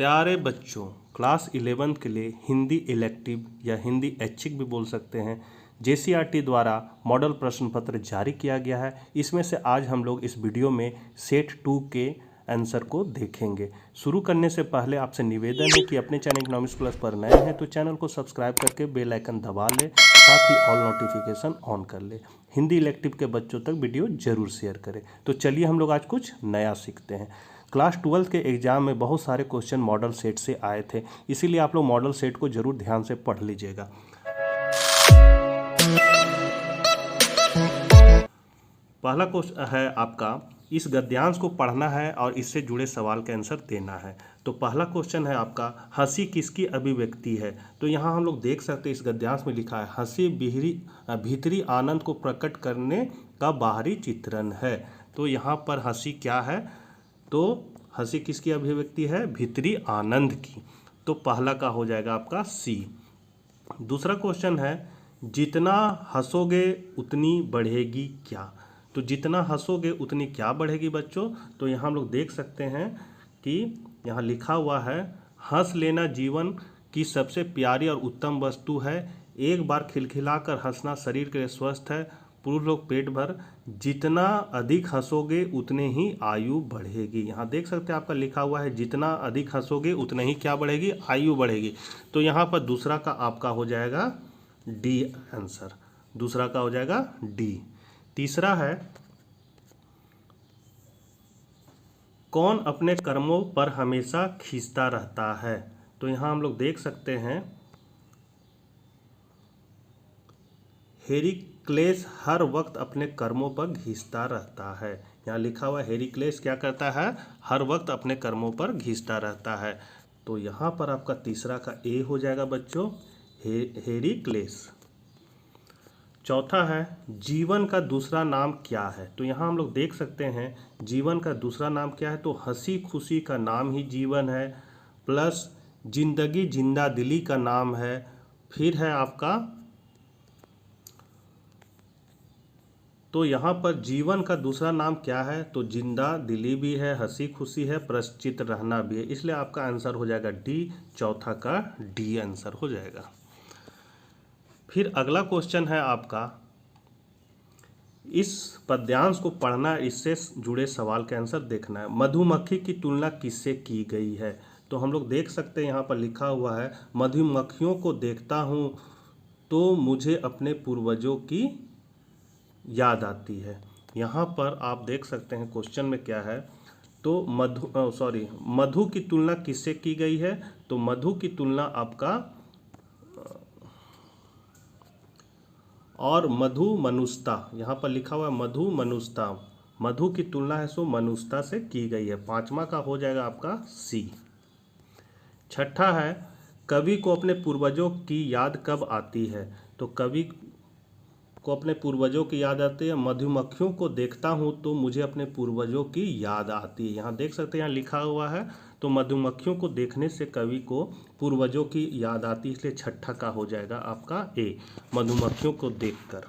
प्यारे बच्चों, class 11th के लिए हिंदी इलेक्टिव या हिंदी ऐच्छिक भी बोल सकते हैं, JCRT द्वारा मॉडल प्रश्न पत्र जारी किया गया है। इसमें से आज हम लोग इस वीडियो में सेट 2 के आंसर को देखेंगे। शुरू करने से पहले आपसे निवेदन है कि अपने चैनल इकोनॉमिक्स प्लस पर नए हैं तो चैनल को सब्सक्राइब करके बेल आइकन दबा ले, साथ ही ऑल नोटिफिकेशन ऑन कर ले। हिंदी इलेक्टिव के बच्चों तक वीडियो जरूर शेयर करें। तो चलिए हम लोग आज कुछ नया सीखते हैं। क्लास 12 के एग्जाम में बहुत सारे क्वेश्चन मॉडल सेट से आए थे, इसीलिए आप लोग मॉडल सेट को जरूर ध्यान से पढ़ लीजिएगा। पहला क्वेश्चन है आपका, इस गद्यांश को पढ़ना है और इससे जुड़े सवाल का आंसर देना है। तो पहला क्वेश्चन है आपका, हंसी किसकी अभिव्यक्ति है। तो यहाँ हम लोग देख सकते हैं इस गद्यांश में लिखा है, हंसी भीतरी आनंद को प्रकट करने का बाहरी चित्रण है। तो यहाँ पर हंसी क्या है, तो हंसी किसकी अभिव्यक्ति है, भीतरी आनंद की। तो पहला का हो जाएगा आपका सी। दूसरा क्वेश्चन है, जितना हंसोगे उतनी बढ़ेगी क्या। तो जितना हंसोगे उतनी क्या बढ़ेगी बच्चों। तो यहाँ हम लोग देख सकते हैं कि यहाँ लिखा हुआ है, हंस लेना जीवन की सबसे प्यारी और उत्तम वस्तु है। एक बार खिलखिलाकर हंसना शरीर के लिए स्वस्थ है। पुरुष लोग पेट भर। जितना अधिक हंसोगे उतने ही आयु बढ़ेगी। यहाँ देख सकते हैं आपका लिखा हुआ है, जितना अधिक हंसोगे उतने ही क्या बढ़ेगी, आयु बढ़ेगी। तो यहाँ पर दूसरा का आपका हो जाएगा डी आंसर। दूसरा का हो जाएगा डी। तीसरा है, कौन अपने कर्मों पर हमेशा खींचता रहता है। तो यहाँ हम लोग देख सकते हैं, हेरिक्लेस हर वक्त अपने कर्मों पर घिसता रहता है। यहाँ लिखा हुआ हेरिक्लेस क्या करता है, हर वक्त अपने कर्मों पर घिसता रहता है। तो यहाँ पर आपका तीसरा का ए हो जाएगा बच्चों, हेरिक्लेस। चौथा है, जीवन का दूसरा नाम क्या है। तो यहाँ हम लोग देख सकते हैं जीवन का दूसरा नाम क्या है। तो हंसी खुशी का नाम ही जीवन है, प्लस जिंदगी जिंदा दिली का नाम है। फिर है आपका, तो यहाँ पर जीवन का दूसरा नाम क्या है, तो जिंदा दिली भी है, हंसी खुशी है, प्रश्चित रहना भी है। इसलिए आपका आंसर हो जाएगा डी। चौथा का डी आंसर हो जाएगा। फिर अगला क्वेश्चन है आपका, इस पद्यांश को पढ़ना, इससे जुड़े सवाल का आंसर देखना है। मधुमक्खी की तुलना किससे की गई है। तो हम लोग देख सकते हैं यहाँ पर लिखा हुआ है, मधुमक्खियों को देखता हूँ तो मुझे अपने पूर्वजों की याद आती है। यहाँ पर आप देख सकते हैं क्वेश्चन में क्या है, तो मधु की तुलना किससे की गई है। तो मधु की तुलना आपका और मधु मनुष्यता, यहाँ पर लिखा हुआ है मधु मनुष्यता। मधु की तुलना है सो मनुष्यता से की गई है। पांचवा का हो जाएगा आपका सी। छठा है, कवि को अपने पूर्वजों की याद कब आती है। तो कवि को अपने पूर्वजों की याद आती है, मधुमक्खियों को देखता हूँ तो मुझे अपने पूर्वजों की याद आती है। यहाँ देख सकते हैं, यहाँ लिखा हुआ है, तो मधुमक्खियों को देखने से कवि को पूर्वजों की याद आती है, इसलिए छठा का हो जाएगा आपका ए, मधुमक्खियों को देखकर।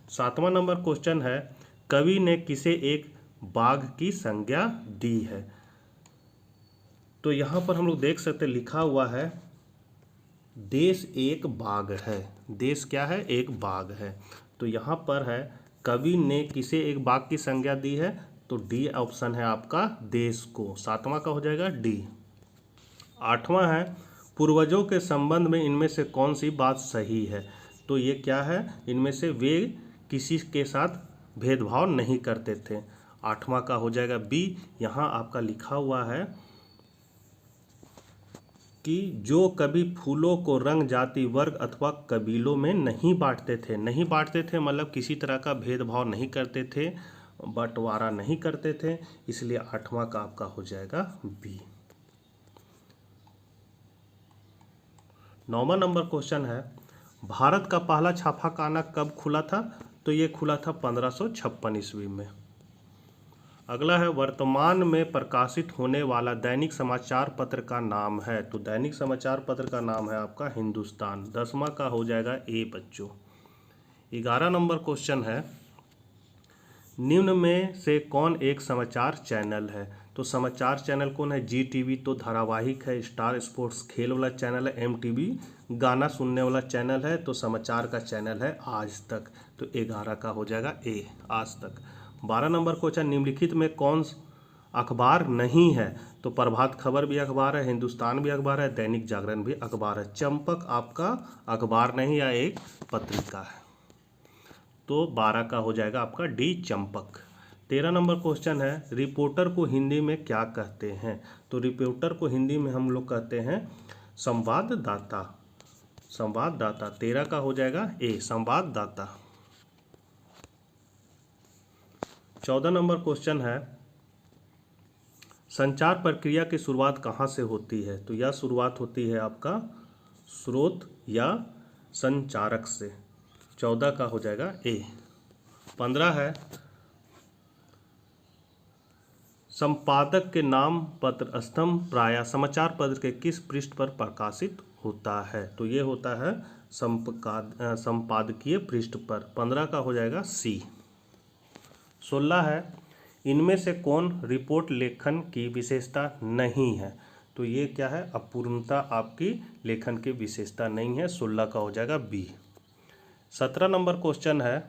7वां नंबर क्वेश्चन है, कवि ने किसे एक बाघ की संज्ञा दी है। तो यहाँ पर हम लोग देख सकते हैं लिखा हुआ है, देश एक बाघ है। देश क्या है, एक बाघ है। तो यहाँ पर है, कवि ने किसे एक बाघ की संज्ञा दी है। तो डी ऑप्शन है आपका, देश को। 7वां का हो जाएगा डी। 8वां है, पूर्वजों के संबंध में इनमें से कौन सी बात सही है। तो ये क्या है, इनमें से वे किसी के साथ भेदभाव नहीं करते थे। 8वां का हो जाएगा बी। यहाँ आपका लिखा हुआ है कि जो कभी फूलों को रंग जाति वर्ग अथवा कबीलों में नहीं बांटते थे। नहीं बांटते थे मतलब किसी तरह का भेदभाव नहीं करते थे, बंटवारा नहीं करते थे, इसलिए 8वां का आपका हो जाएगा बी। 9वां नंबर क्वेश्चन है, भारत का पहला छापाखाना कब खुला था। तो ये खुला था 1556 ईस्वी में। अगला है, वर्तमान में प्रकाशित होने वाला दैनिक समाचार पत्र का नाम है। तो दैनिक समाचार पत्र का नाम है आपका हिंदुस्तान। 10वां का हो जाएगा ए बच्चों। 11 नंबर क्वेश्चन है, निम्न में से कौन एक समाचार चैनल है। तो समाचार चैनल कौन है? जी टीवी तो धारावाहिक है। स्टार स्पोर्ट्स खेल वाला चैनल है। एम टीवी गाना सुनने वाला चैनल है। तो समाचार का चैनल है आज तक। तो 11 का हो जाएगा ए, आज तक। 12 नंबर क्वेश्चन, निम्नलिखित में कौन अखबार नहीं है? तो प्रभात खबर भी अखबार है, हिंदुस्तान भी अखबार है, दैनिक जागरण भी अखबार है। चंपक आपका अखबार नहीं या एक पत्रिका है। तो 12 का हो जाएगा आपका डी, चंपक। 13 नंबर क्वेश्चन है, रिपोर्टर को हिंदी में क्या कहते हैं? तो रिपोर्टर को हिंदी में हम लोग कहते हैं संवाददाता। संवाददाता 13 का हो जाएगा ए, संवाददाता। 14 नंबर क्वेश्चन है, संचार प्रक्रिया की शुरुआत कहाँ से होती है? तो यह शुरुआत होती है आपका स्रोत या संचारक से। 14 का हो जाएगा ए। 15 है, संपादक के नाम पत्र स्तंभ प्रायः समाचार पत्र के किस पृष्ठ पर प्रकाशित होता है? तो ये होता है संपादकीय पृष्ठ पर। 15 का हो जाएगा सी। 16 है, इनमें से कौन रिपोर्ट लेखन की विशेषता नहीं है? तो ये क्या है? अपूर्णता आपकी लेखन की विशेषता नहीं है। 16 का हो जाएगा बी। 17 नंबर क्वेश्चन है,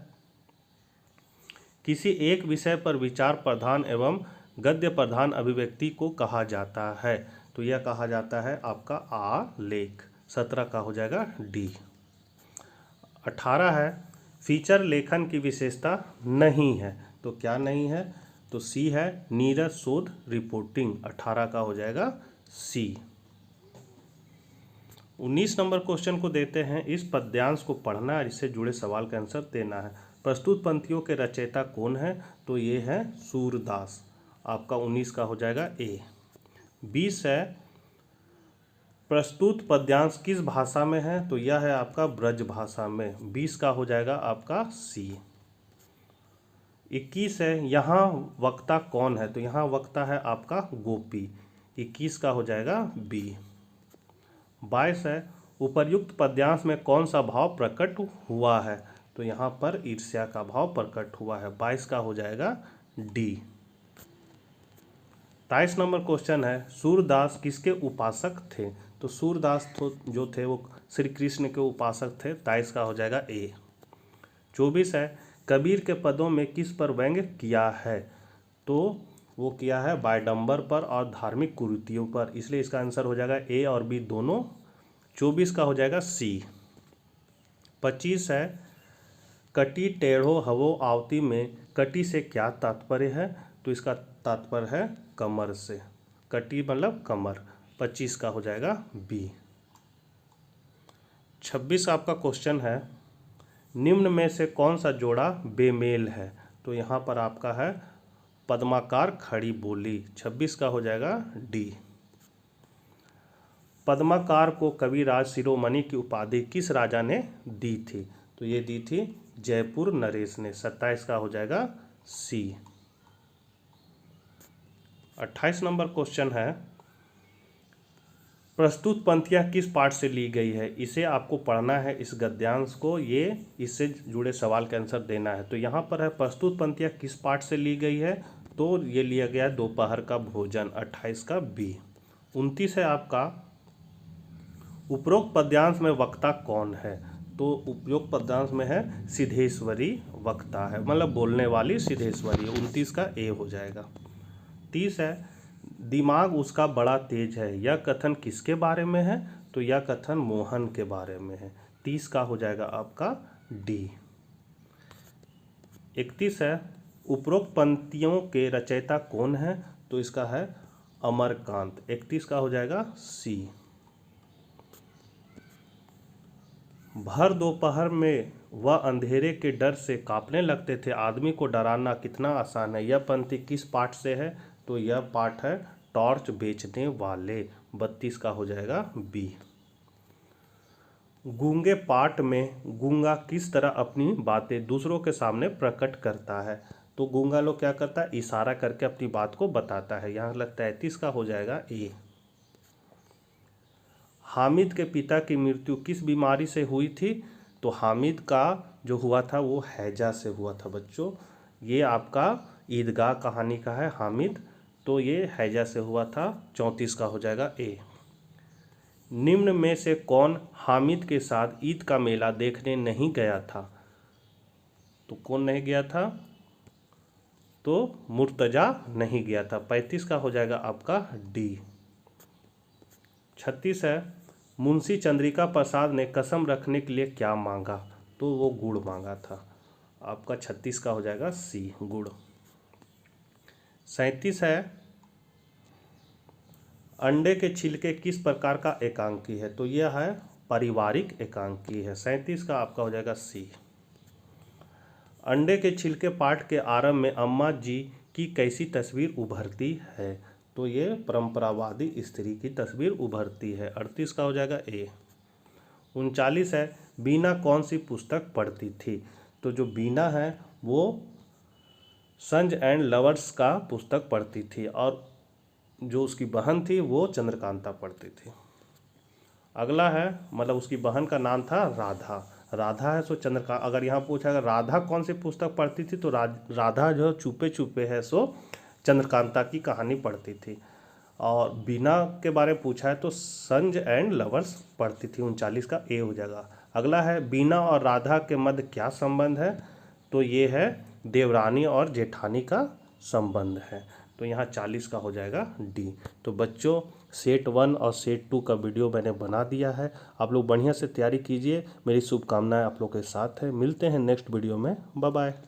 किसी एक विषय पर विचार प्रधान एवं गद्य प्रधान अभिव्यक्ति को कहा जाता है? तो यह कहा जाता है आपका आलेख। 17 का हो जाएगा डी। 18 है, फीचर लेखन की विशेषता नहीं है। तो क्या नहीं है? तो सी है, नीरज शोध रिपोर्टिंग। 18 का हो जाएगा सी। 19 नंबर क्वेश्चन को देते हैं, इस पद्यांश को पढ़ना और इससे जुड़े सवाल का आंसर देना है। प्रस्तुत पंक्तियों के रचयिता कौन है? तो ये है सूरदास। आपका 19 का हो जाएगा ए। 20 है, प्रस्तुत पद्यांश किस भाषा में है? तो यह है आपका ब्रज भाषा में। 20 का हो जाएगा आपका सी। 21 है, यहाँ वक्ता कौन है? तो यहाँ वक्ता है आपका गोपी। 21 का हो जाएगा बी। 22 है, उपर्युक्त पद्यांश में कौन सा भाव प्रकट हुआ है? तो यहाँ पर ईर्ष्या का भाव प्रकट हुआ है। 22 का हो जाएगा डी। 23 नंबर क्वेश्चन है, सूरदास किसके उपासक थे? तो सूरदास जो थे वो श्री कृष्ण के उपासक थे। 23 का हो जाएगा ए। 24 है, कबीर के पदों में किस पर व्यंग्य किया है? तो वो किया है बायडंबर पर और धार्मिक कुरीतियों पर, इसलिए इसका आंसर हो जाएगा ए और बी दोनों। 24 का हो जाएगा सी। 25 है, कटी टेढ़ो हवो आवती में कटी से क्या तात्पर्य है? तो इसका तात्पर्य है कमर से। कटी मतलब कमर। 25 का हो जाएगा बी। 26 आपका क्वेश्चन है, निम्न में से कौन सा जोड़ा बेमेल है? तो यहाँ पर आपका है पद्माकार खड़ी बोली। 26 का हो जाएगा डी। पद्माकार को कविराज शिरोमणि की उपाधि किस राजा ने दी थी? तो ये दी थी जयपुर नरेश ने। 27 का हो जाएगा सी। 28 नंबर क्वेश्चन है, प्रस्तुत पंक्तियाँ किस पाठ से ली गई है? इसे आपको पढ़ना है, इस गद्यांश को। ये इससे जुड़े सवाल का आंसर देना है। तो यहाँ पर है प्रस्तुत पंक्तियाँ किस पाठ से ली गई है? तो ये लिया गया है दोपहर का भोजन। 28 का बी। 29 है आपका, उपरोक्त पद्यांश में वक्ता कौन है? तो उपरोक्त पद्यांश में है सिद्धेश्वरी वक्ता है, मतलब बोलने वाली सिद्धेश्वरी। 29 का ए हो जाएगा। 30 है, दिमाग उसका बड़ा तेज है, यह कथन किसके बारे में है? तो यह कथन मोहन के बारे में है। 30 का हो जाएगा आपका डी। 31 है, उपरोक्त पंक्तियों के रचयिता कौन है? तो इसका है अमरकांत। 31 का हो जाएगा सी। भर दोपहर में वह अंधेरे के डर से कांपने लगते थे, आदमी को डराना कितना आसान है। यह पंक्ति किस पाठ से है? तो यह पाठ है टॉर्च बेचने वाले। 32 का हो जाएगा बी। गूंगे पाठ में गूंगा किस तरह अपनी बातें दूसरों के सामने प्रकट करता है? तो गूंगा लोग क्या करता है? इशारा करके अपनी बात को बताता है। यहाँ लगता है 33 का हो जाएगा ए। हामिद के पिता की मृत्यु किस बीमारी से हुई थी? तो हामिद का जो हुआ था वो हैजा से हुआ था बच्चों। ये आपका ईदगाह कहानी का है, हामिद तो ये हैजा से हुआ था। 34 का हो जाएगा ए। निम्न में से कौन हामिद के साथ ईद का मेला देखने नहीं गया था? तो कौन नहीं गया था? तो मुर्तजा नहीं गया था। 35 का हो जाएगा आपका डी। 36 है, मुंशी चंद्रिका प्रसाद ने कसम रखने के लिए क्या मांगा? तो वो गुड़ मांगा था। आपका 36 का हो जाएगा सी, गुड़। 37 है, अंडे के छिलके किस प्रकार का एकांकी है? तो यह है पारिवारिक एकांकी है। 37 का आपका हो जाएगा सी। अंडे के छिलके पाठ के आरंभ में अम्मा जी की कैसी तस्वीर उभरती है? तो ये परंपरावादी स्त्री की तस्वीर उभरती है। 38 का हो जाएगा ए। 39 है, बीना कौन सी पुस्तक पढ़ती थी? तो जो बीना है वो सन्स एंड लवर्स का पुस्तक पढ़ती थी और जो उसकी बहन थी वो चंद्रकांता पढ़ती थी। अगला है, मतलब उसकी बहन का नाम था राधा। राधा है सो चंद्रकांत। अगर यहाँ पूछा अगर राधा कौन सी पुस्तक पढ़ती थी तो राधा जो चुपे चुपे है सो चंद्रकांता की कहानी पढ़ती थी। और बीना के बारे में पूछा है तो सन्स एंड लवर्स पढ़ती थी। 39 का ए हो जाएगा। अगला है, बीना और राधा के मध्य क्या संबंध है? तो ये है देवरानी और जेठानी का संबंध है। तो यहाँ 40 का हो जाएगा डी। तो बच्चों, सेट 1 और सेट 2 का वीडियो मैंने बना दिया है। आप लोग बढ़िया से तैयारी कीजिए। मेरी शुभकामनाएं आप लोग के साथ है। मिलते हैं नेक्स्ट वीडियो में। Bye bye.